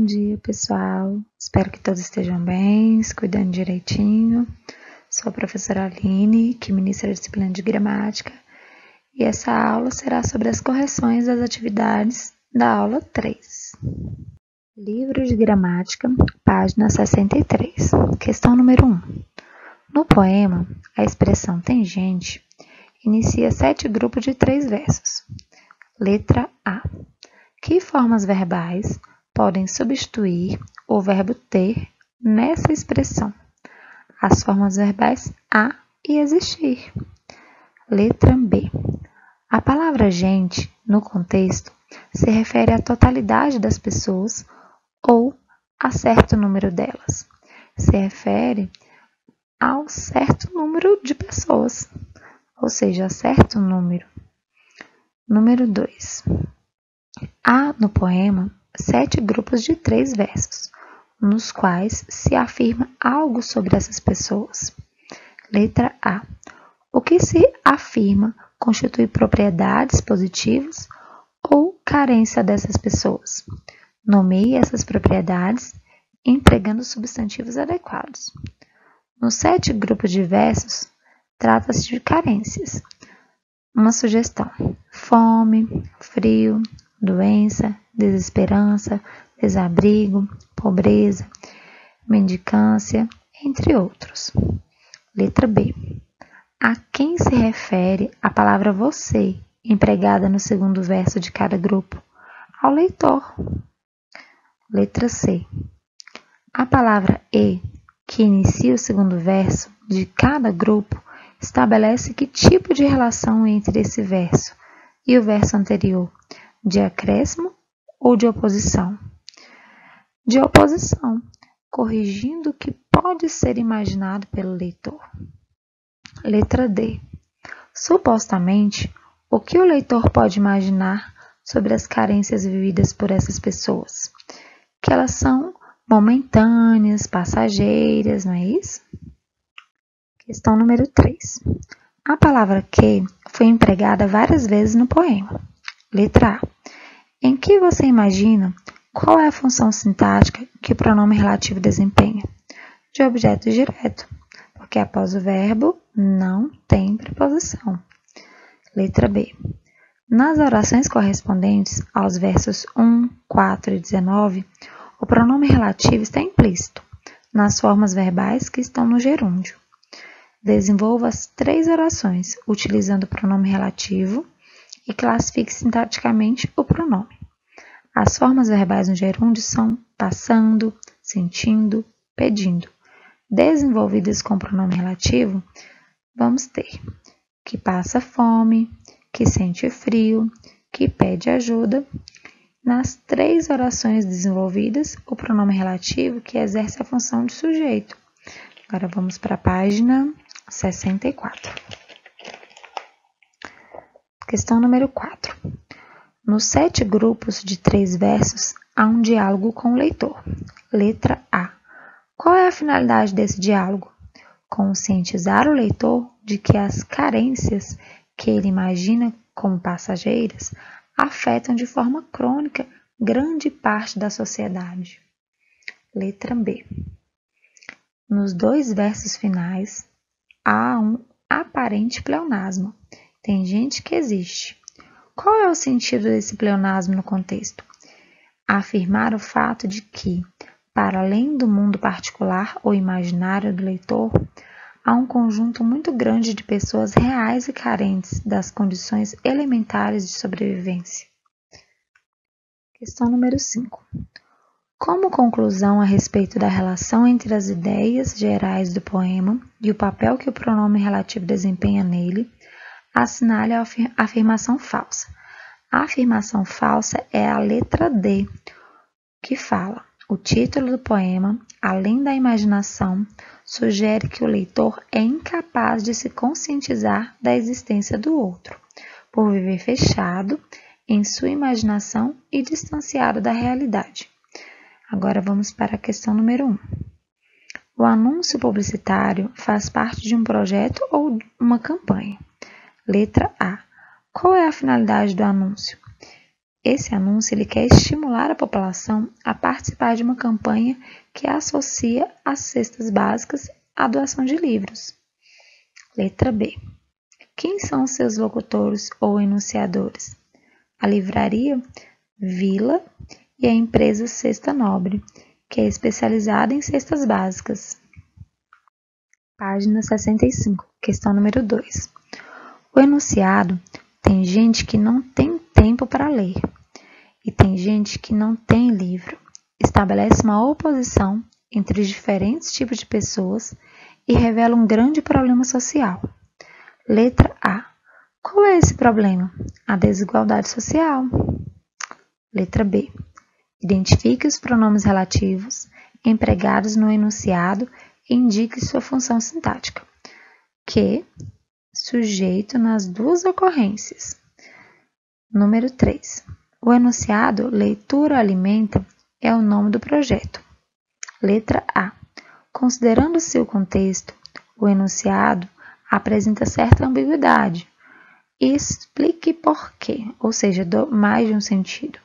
dia, pessoal. Espero que todos estejam bem, se cuidando direitinho. Sou a professora Aline, que ministra a disciplina de gramática, e essa aula será sobre as correções das atividades da aula 3. Livro de gramática, página 63. Questão número 1. No poema, a expressão tem gente inicia 7 grupos de 3 versos. Letra A. Que formas verbais podem substituir o verbo ter nessa expressão? As formas verbais a e existir. Letra B. A palavra gente, no contexto, se refere à totalidade das pessoas ou a certo número delas. Se refere ao certo número de pessoas, ou seja, a certo número. Número 2. Há no poema 7 grupos de 3 versos, nos quais se afirma algo sobre essas pessoas. Letra A. O que se afirma constitui propriedades positivas ou carência dessas pessoas. Nomeie essas propriedades empregando substantivos adequados. Nos 7 grupos de versos, trata-se de carências. Uma sugestão: fome, frio, doença, desesperança, desabrigo, pobreza, mendicância, entre outros. Letra B. A quem se refere a palavra você, empregada no segundo verso de cada grupo? Ao leitor. Letra C. A palavra e, que inicia o segundo verso de cada grupo, estabelece que tipo de relação entre esse verso e o verso anterior, de acréscimo ou de oposição? De oposição, corrigindo o que pode ser imaginado pelo leitor. Letra D. Supostamente, o que o leitor pode imaginar sobre as carências vividas por essas pessoas? Que elas são momentâneas, passageiras, não é isso? Questão número 3. A palavra que foi empregada várias vezes no poema. Letra A. Em que você imagina qual é a função sintática que o pronome relativo desempenha? De objeto direto, porque após o verbo não tem preposição. Letra B. Nas orações correspondentes aos versos 1, 4 e 19, o pronome relativo está implícito nas formas verbais que estão no gerúndio. Desenvolva as 3 orações utilizando o pronome relativo e classifique sintaticamente o pronome. As formas verbais no gerúndio são passando, sentindo, pedindo. Desenvolvidas com o pronome relativo, vamos ter que passa fome, que sente frio, que pede ajuda. Nas 3 orações desenvolvidas, o pronome relativo que exerce a função de sujeito. Agora vamos para a página 64. Questão número 4. Nos 7 grupos de 3 versos, há um diálogo com o leitor. Letra A. Qual é a finalidade desse diálogo? Conscientizar o leitor de que as carências que ele imagina como passageiras afetam de forma crônica grande parte da sociedade. Letra B. Nos 2 versos finais, há um aparente pleonasmo. Tem gente que existe. Qual é o sentido desse pleonasmo no contexto? Afirmar o fato de que, para além do mundo particular ou imaginário do leitor, há um conjunto muito grande de pessoas reais e carentes das condições elementares de sobrevivência. Questão número 5. Como conclusão a respeito da relação entre as ideias gerais do poema e o papel que o pronome relativo desempenha nele, assinale a afirmação falsa. A afirmação falsa é a letra D, que fala: o título do poema, além da imaginação, sugere que o leitor é incapaz de se conscientizar da existência do outro, por viver fechado em sua imaginação e distanciado da realidade. Agora vamos para a questão número 1. O anúncio publicitário faz parte de um projeto ou uma campanha. Letra A. Qual é a finalidade do anúncio? Esse anúncio ele quer estimular a população a participar de uma campanha que associa as cestas básicas à doação de livros. Letra B. Quem são os seus locutores ou enunciadores? A livraria Vila e a empresa Cesta Nobre, que é especializada em cestas básicas. Página 65, questão número 2. O enunciado tem gente que não tem tempo para ler e tem gente que não tem livro. Estabelece uma oposição entre os diferentes tipos de pessoas e revela um grande problema social. Letra A. Qual é esse problema? A desigualdade social. Letra B. Identifique os pronomes relativos empregados no enunciado e indique sua função sintática. Que, sujeito nas duas ocorrências. Número 3. O enunciado Leitura Alimenta é o nome do projeto. Letra A. Considerando-se o contexto, o enunciado apresenta certa ambiguidade. Explique por quê, ou seja, mais de um sentido.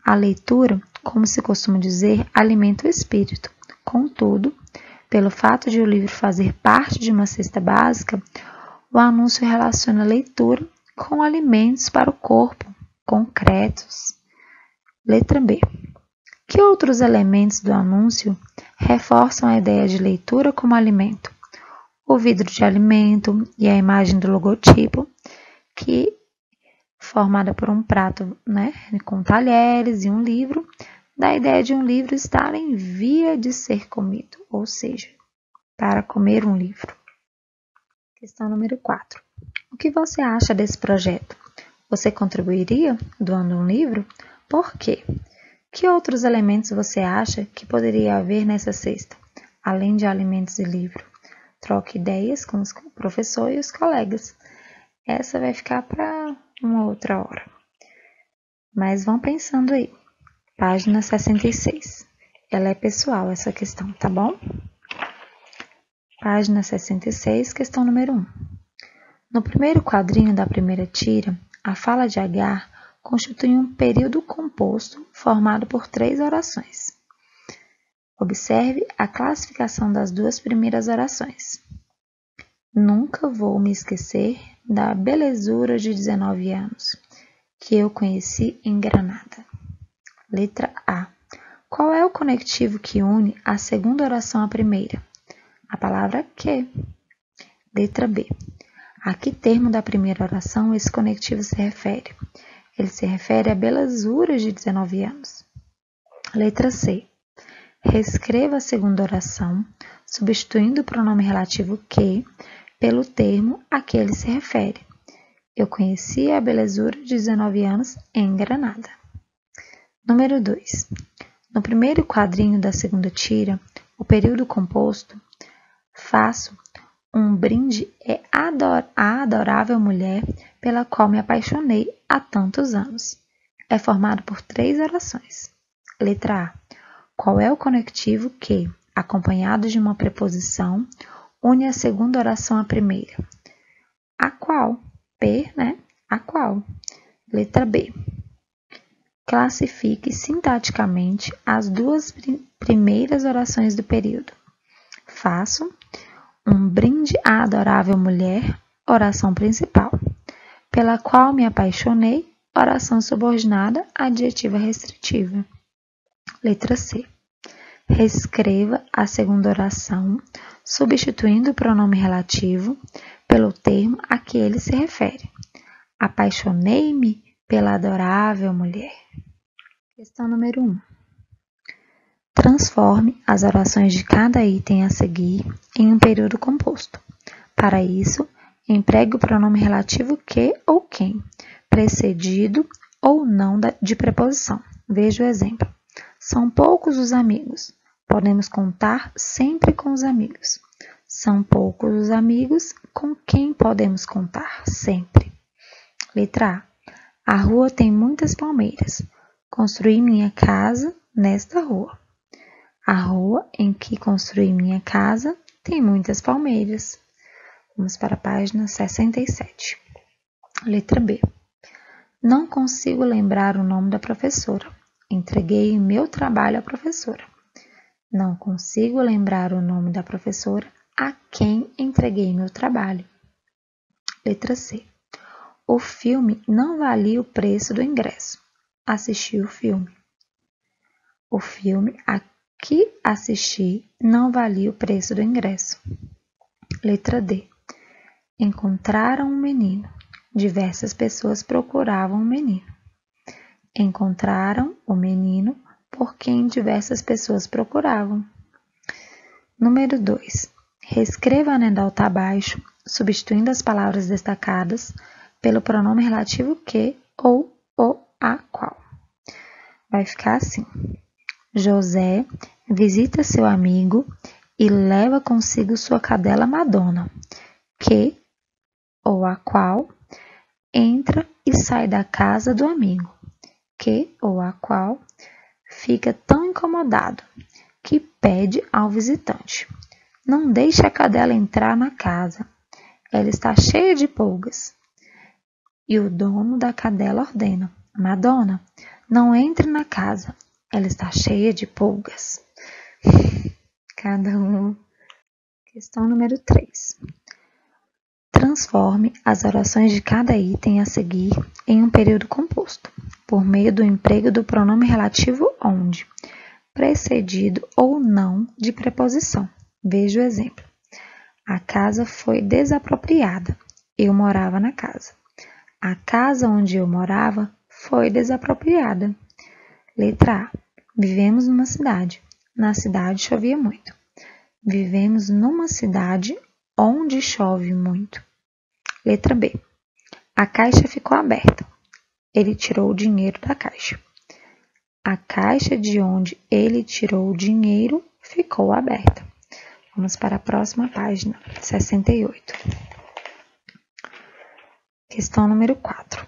A leitura, como se costuma dizer, alimenta o espírito. Contudo, pelo fato de o livro fazer parte de uma cesta básica, o anúncio relaciona a leitura com alimentos para o corpo, concretos. Letra B. Que outros elementos do anúncio reforçam a ideia de leitura como alimento? O vidro de alimento e a imagem do logotipo, que formada por um prato, com talheres e um livro, dá a ideia de um livro estar em via de ser comido, ou seja, para comer um livro. Questão número 4. O que você acha desse projeto? Você contribuiria doando um livro? Por quê? Que outros elementos você acha que poderia haver nessa cesta, além de alimentos e livro? Troque ideias com o professor e os colegas. Essa vai ficar para uma outra hora. Mas vão pensando aí. Página 66. Ela é pessoal, essa questão, tá bom? Página 66, questão número 1. No primeiro quadrinho da primeira tira, a fala de Agar constitui um período composto formado por 3 orações. Observe a classificação das 2 primeiras orações. Nunca vou me esquecer da belezura de 19 anos, que eu conheci em Granada. Letra A. Qual é o conectivo que une a segunda oração à primeira? A palavra que. Letra B. A que termo da primeira oração esse conectivo se refere? Ele se refere à belezura de 19 anos. Letra C. Reescreva a segunda oração, substituindo o pronome relativo que pelo termo a que ele se refere. Eu conheci a belezura de 19 anos em Granada. Número 2. No primeiro quadrinho da segunda tira, o período composto, faço um brinde à adorável mulher pela qual me apaixonei há tantos anos. É formado por 3 orações. Letra A. Qual é o conectivo que, acompanhado de uma preposição, une a segunda oração à primeira? A qual? P, A qual? Letra B. Classifique sintaticamente as 2 primeiras orações do período. Faço um brinde à adorável mulher, oração principal, pela qual me apaixonei, oração subordinada, adjetiva restritiva. Letra C. Reescreva a segunda oração, substituindo o pronome relativo pelo termo a que ele se refere. Apaixonei-me pela adorável mulher. Questão número 1. Transforme as orações de cada item a seguir em um período composto. Para isso, empregue o pronome relativo que ou quem, precedido ou não de preposição. Veja o exemplo. São poucos os amigos. Podemos contar sempre com os amigos. São poucos os amigos com quem podemos contar sempre. Letra A. A rua tem muitas palmeiras. Construí minha casa nesta rua. A rua em que construí minha casa tem muitas palmeiras. Vamos para a página 67. Letra B. Não consigo lembrar o nome da professora. Entreguei meu trabalho à professora. Não consigo lembrar o nome da professora a quem entreguei meu trabalho. Letra C. O filme não valia o preço do ingresso. Assisti o filme. O filme a que assisti não valia o preço do ingresso. Letra D. Encontraram um menino. Diversas pessoas procuravam o menino. Encontraram o menino por quem diversas pessoas procuravam. Número 2. Reescreva a anedota abaixo, substituindo as palavras destacadas pelo pronome relativo que ou o a qual. Vai ficar assim. José visita seu amigo e leva consigo sua cadela Madonna, que ou a qual entra e sai da casa do amigo, que ou a qual fica tão incomodado que pede ao visitante: não deixe a cadela entrar na casa, ela está cheia de pulgas. E o dono da cadela ordena: Madonna, não entre na casa, ela está cheia de pulgas. Cada um. Questão número 3. Transforme as orações de cada item a seguir em um período composto, por meio do emprego do pronome relativo onde, precedido ou não de preposição. Veja o exemplo. A casa foi desapropriada. Eu morava na casa. A casa onde eu morava foi desapropriada. Letra A. Vivemos numa cidade. Na cidade chovia muito. Vivemos numa cidade onde chove muito. Letra B. A caixa ficou aberta. Ele tirou o dinheiro da caixa. A caixa de onde ele tirou o dinheiro ficou aberta. Vamos para a próxima página, 68. Questão número 4.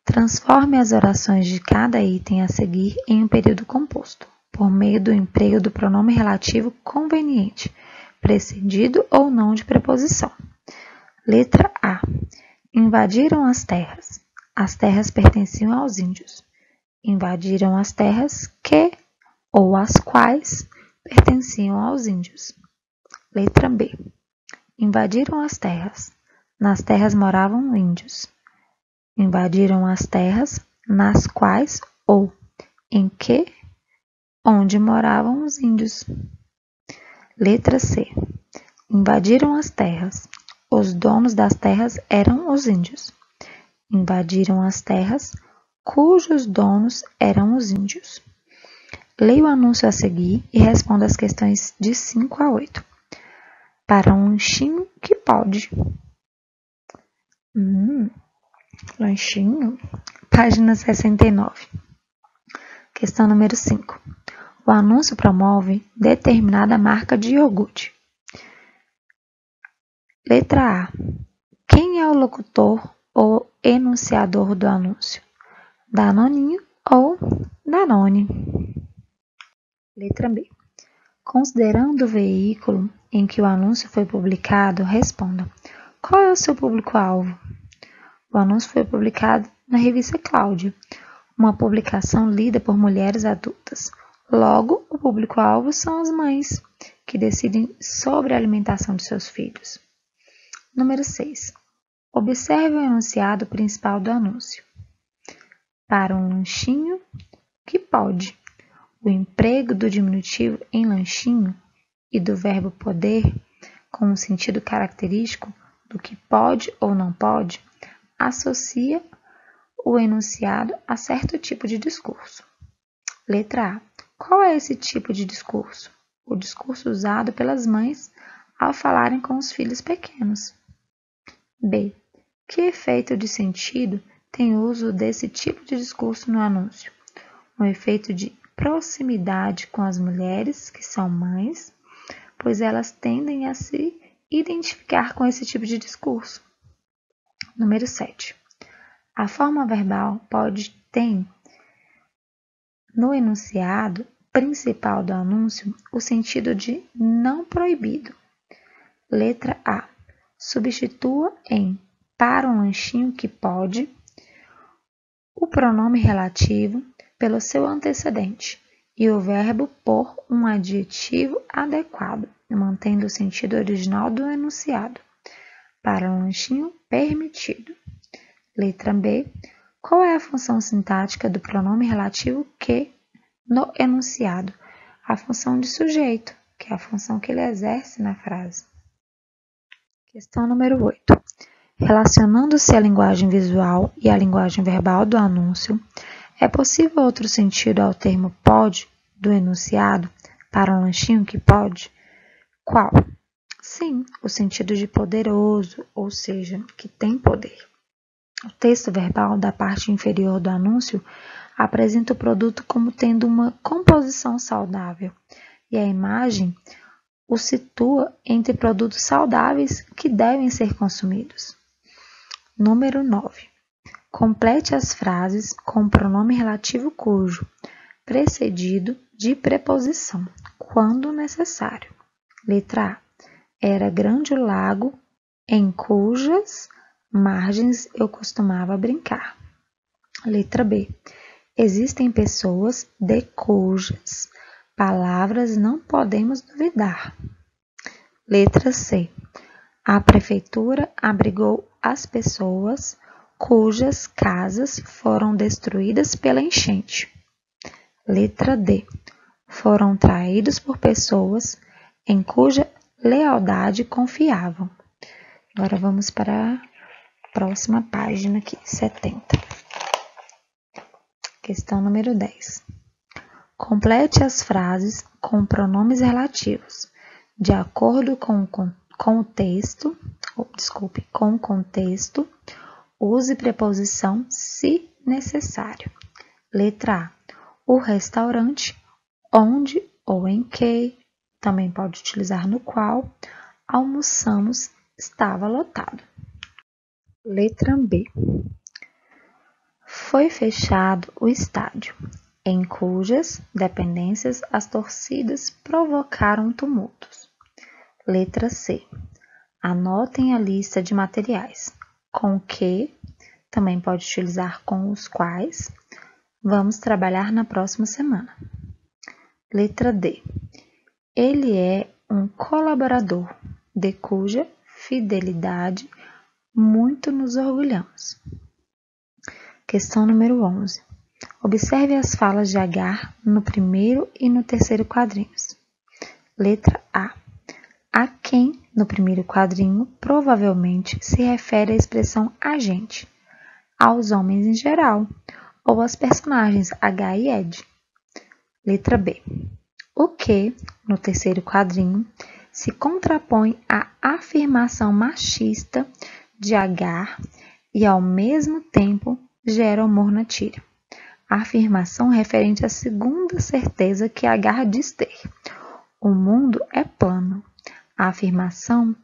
Transforme as orações de cada item a seguir em um período composto, por meio do emprego do pronome relativo conveniente, precedido ou não de preposição. Letra A. Invadiram as terras. As terras pertenciam aos índios. Invadiram as terras que ou as quais pertenciam aos índios. Letra B. Invadiram as terras. Nas terras moravam índios. Invadiram as terras nas quais ou em que onde moravam os índios. Letra C. Invadiram as terras. Os donos das terras eram os índios. Invadiram as terras cujos donos eram os índios. Leia o anúncio a seguir e responda as questões de 5 a 8. Para um lanchinho que pode. Lanchinho? Página 69. Questão número 5. O anúncio promove determinada marca de iogurte. Letra A. Quem é o locutor ou enunciador do anúncio? Danoninho ou Danone? Letra B. Considerando o veículo em que o anúncio foi publicado, responda: qual é o seu público-alvo? O anúncio foi publicado na revista Cláudia, uma publicação lida por mulheres adultas. Logo, o público-alvo são as mães, que decidem sobre a alimentação de seus filhos. Número 6. Observe o enunciado principal do anúncio. Para um lanchinho que pode. O emprego do diminutivo em lanchinho e do verbo poder, com um sentido característico do que pode ou não pode, associa o enunciado a certo tipo de discurso. Letra A. Qual é esse tipo de discurso? O discurso usado pelas mães ao falarem com os filhos pequenos. B. Que efeito de sentido tem o uso desse tipo de discurso no anúncio? Um efeito de proximidade com as mulheres, que são mães, pois elas tendem a se identificar com esse tipo de discurso. Número 7. A forma verbal tem no enunciado principal do anúncio o sentido de não proibido. Letra A. Substitua em para um lanchinho que pode o pronome relativo pelo seu antecedente e o verbo por um adjetivo adequado, mantendo o sentido original do enunciado. Para um lanchinho permitido. Letra B. Qual é a função sintática do pronome relativo que no enunciado? A função de sujeito, que é a função que ele exerce na frase. Questão número 8. Relacionando-se a linguagem visual e a linguagem verbal do anúncio, é possível outro sentido ao termo pode do enunciado para um lanchinho que pode? Qual? Sim, o sentido de poderoso, ou seja, que tem poder. O texto verbal da parte inferior do anúncio apresenta o produto como tendo uma composição saudável e a imagem o situa entre produtos saudáveis que devem ser consumidos. Número 9. Complete as frases com o pronome relativo cujo, precedido de preposição, quando necessário. Letra A. Era grande o lago em cujas margens eu costumava brincar. Letra B. Existem pessoas de cujas palavras não podemos duvidar. Letra C. A prefeitura abrigou as pessoas cujas casas foram destruídas pela enchente. Letra D. Foram traídos por pessoas em cuja lealdade confiavam. Agora vamos para a próxima página aqui, 70. Questão número 10. Complete as frases com pronomes relativos, de acordo com o texto, com o contexto, use preposição se necessário. Letra A. O restaurante, onde ou em que, também pode utilizar no qual, almoçamos, estava lotado. Letra B. Foi fechado o estádio, em cujas dependências as torcidas provocaram tumultos. Letra C. Anotem a lista de materiais, com que, também pode utilizar com os quais, vamos trabalhar na próxima semana. Letra D. Ele é um colaborador, de cuja fidelidade muito nos orgulhamos. Questão número 11. Observe as falas de Agar no primeiro e no terceiro quadrinhos. Letra A. A quem, no primeiro quadrinho, provavelmente se refere à expressão agente, aos homens em geral, ou aos personagens H e Ed. Letra B. O que, no terceiro quadrinho, se contrapõe à afirmação machista de Agar e, ao mesmo tempo, gera humor na tira. A afirmação referente à segunda certeza que Agar diz ter. O mundo é plano. A afirmação,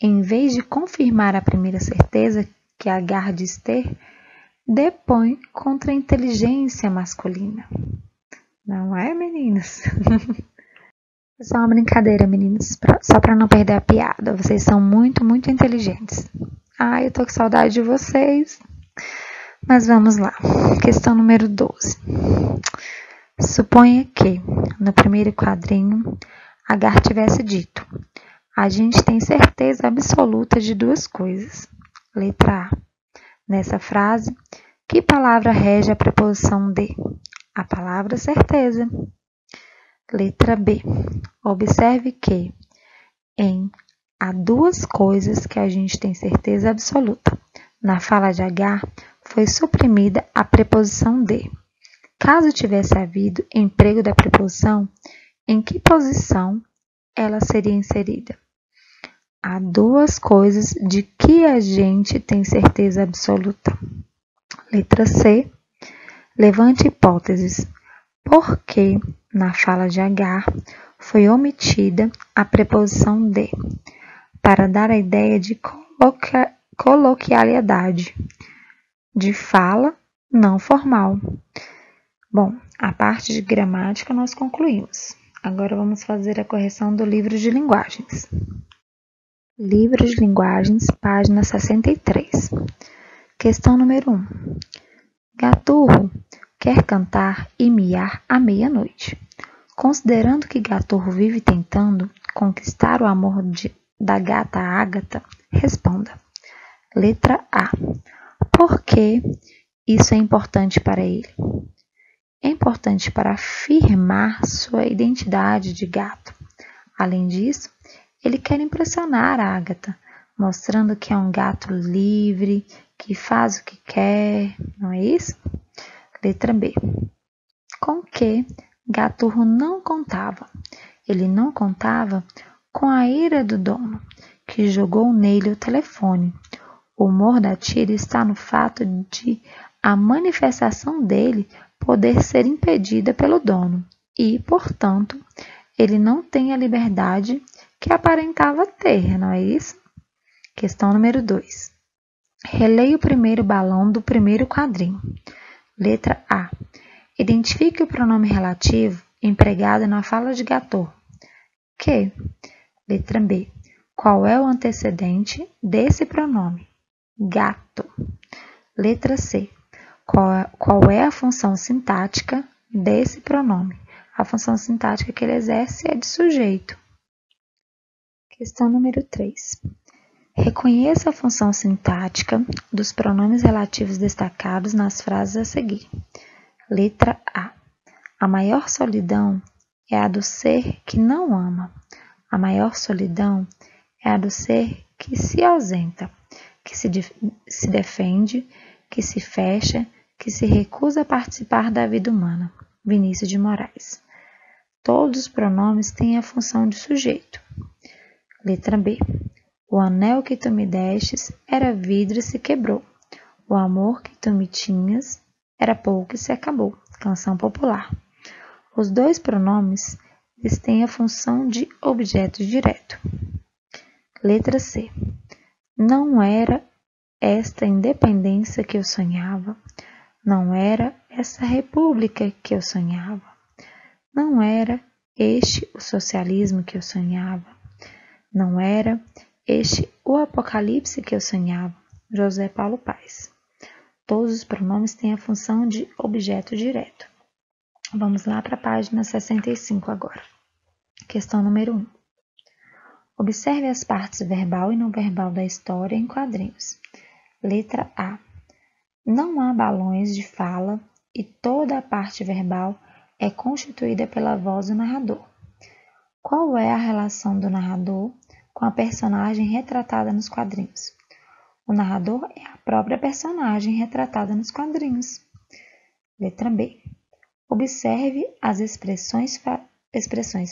em vez de confirmar a primeira certeza que Agar diz ter, depõe contra a inteligência masculina. Não é, meninas? É só uma brincadeira, meninas, só para não perder a piada. Vocês são muito, muito inteligentes. Ai, eu tô com saudade de vocês. Mas vamos lá. Questão número 12. Suponha que, no primeiro quadrinho, Agar tivesse dito: a gente tem certeza absoluta de duas coisas. Letra A. Nessa frase, que palavra rege a preposição de? A palavra certeza. Letra B. Observe que em há duas coisas que a gente tem certeza absoluta. Na fala de Agar, foi suprimida a preposição de. Caso tivesse havido emprego da preposição, em que posição ela seria inserida? Há duas coisas de que a gente tem certeza absoluta. Letra C. Levante hipóteses. Por que, na fala de Agar, foi omitida a preposição de, para dar a ideia de coloquialidade, de fala não formal? Bom, a parte de gramática nós concluímos. Agora vamos fazer a correção do livro de linguagens. Livro de linguagens, página 63. Questão número 1. Gaturro quer cantar e miar à meia-noite. Considerando que Gaturro vive tentando conquistar o amor da gata Ágata, responda. Letra A. Por que isso é importante para ele? É importante para afirmar sua identidade de gato. Além disso, ele quer impressionar a Ágata, mostrando que é um gato livre, que faz o que quer, não é isso? Letra B. Com que Gaturro não contava? Ele não contava com a ira do dono, que jogou nele o telefone. O humor da tira está no fato de a manifestação dele poder ser impedida pelo dono e, portanto, ele não tem a liberdade que aparentava ter, não é isso? Questão número 2. Releia o primeiro balão do primeiro quadrinho. Letra A. Identifique o pronome relativo empregado na fala de Gaturro. Que? Letra B. Qual é o antecedente desse pronome? Gato. Letra C. Qual é a função sintática desse pronome? A função sintática que ele exerce é de sujeito. Questão número 3. Reconheça a função sintática dos pronomes relativos destacados nas frases a seguir. Letra A. A maior solidão é a do ser que não ama. A maior solidão é a do ser que se ausenta, que se defende, que se fecha, que se recusa a participar da vida humana. Vinícius de Moraes. Todos os pronomes têm a função de sujeito. Letra B. O anel que tu me destes era vidro e se quebrou. O amor que tu me tinhas era pouco e se acabou. Canção popular. Os dois pronomes eles têm a função de objeto direto. Letra C. Não era esta independência que eu sonhava. Não era essa república que eu sonhava. Não era este o socialismo que eu sonhava. Não era este o apocalipse que eu sonhava. José Paulo Paes. Todos os pronomes têm a função de objeto direto. Vamos lá para a página 65 agora. Questão número 1. Observe as partes verbal e não verbal da história em quadrinhos. Letra A. Não há balões de fala e toda a parte verbal é constituída pela voz do narrador. Qual é a relação do narrador com a personagem retratada nos quadrinhos? O narrador é a própria personagem retratada nos quadrinhos. Letra B. Observe as expressões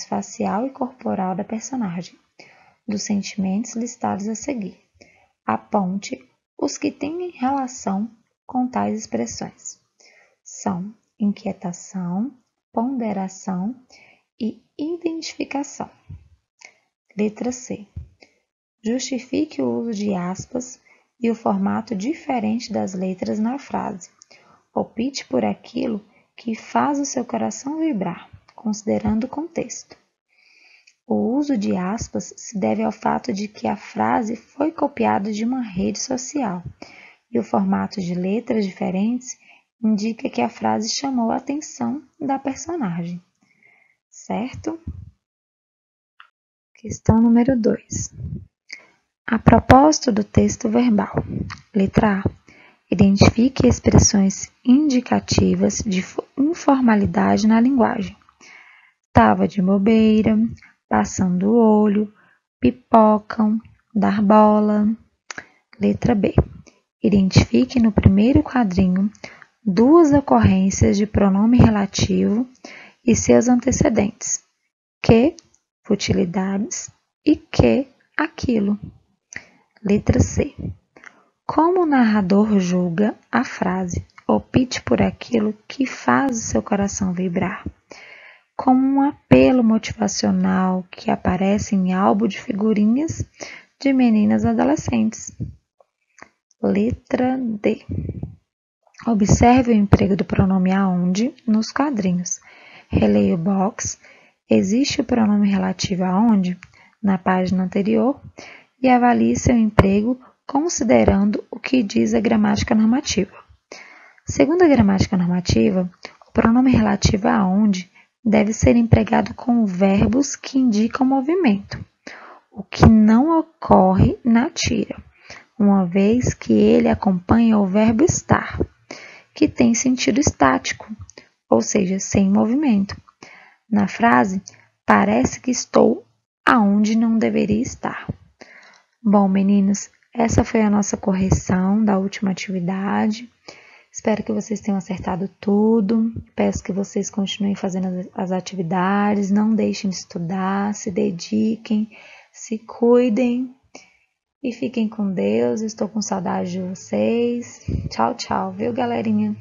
facial e corporal da personagem, dos sentimentos listados a seguir. Aponte os que têm relação com tais expressões. São inquietação, ponderação e identificação. Letra C. Justifique o uso de aspas e o formato diferente das letras na frase. Opte por aquilo que faz o seu coração vibrar, considerando o contexto. O uso de aspas se deve ao fato de que a frase foi copiada de uma rede social e o formato de letras diferentes indica que a frase chamou a atenção da personagem. Certo? Questão número 2. A propósito do texto verbal. Letra A. Identifique expressões indicativas de informalidade na linguagem. Tava de bobeira, passando o olho, pipocam, dar bola. Letra B. Identifique no primeiro quadrinho duas ocorrências de pronome relativo e seus antecedentes. Que, futilidades, e que, aquilo. Letra C. Como o narrador julga a frase, opte por aquilo que faz o seu coração vibrar, como um apelo motivacional que aparece em álbum de figurinhas de meninas adolescentes. Letra D. Observe o emprego do pronome aonde nos quadrinhos. Releia o box. Existe o pronome relativo aonde? Na página anterior. E avalie seu emprego considerando o que diz a gramática normativa. Segundo a gramática normativa, o pronome relativo a onde deve ser empregado com verbos que indicam movimento, o que não ocorre na tira, uma vez que ele acompanha o verbo estar, que tem sentido estático, ou seja, sem movimento. Na frase, parece que estou aonde não deveria estar. Bom, meninos, essa foi a nossa correção da última atividade. Espero que vocês tenham acertado tudo. Peço que vocês continuem fazendo as atividades, não deixem de estudar, se dediquem, se cuidem e fiquem com Deus. Estou com saudade de vocês. Tchau, tchau, viu, galerinha?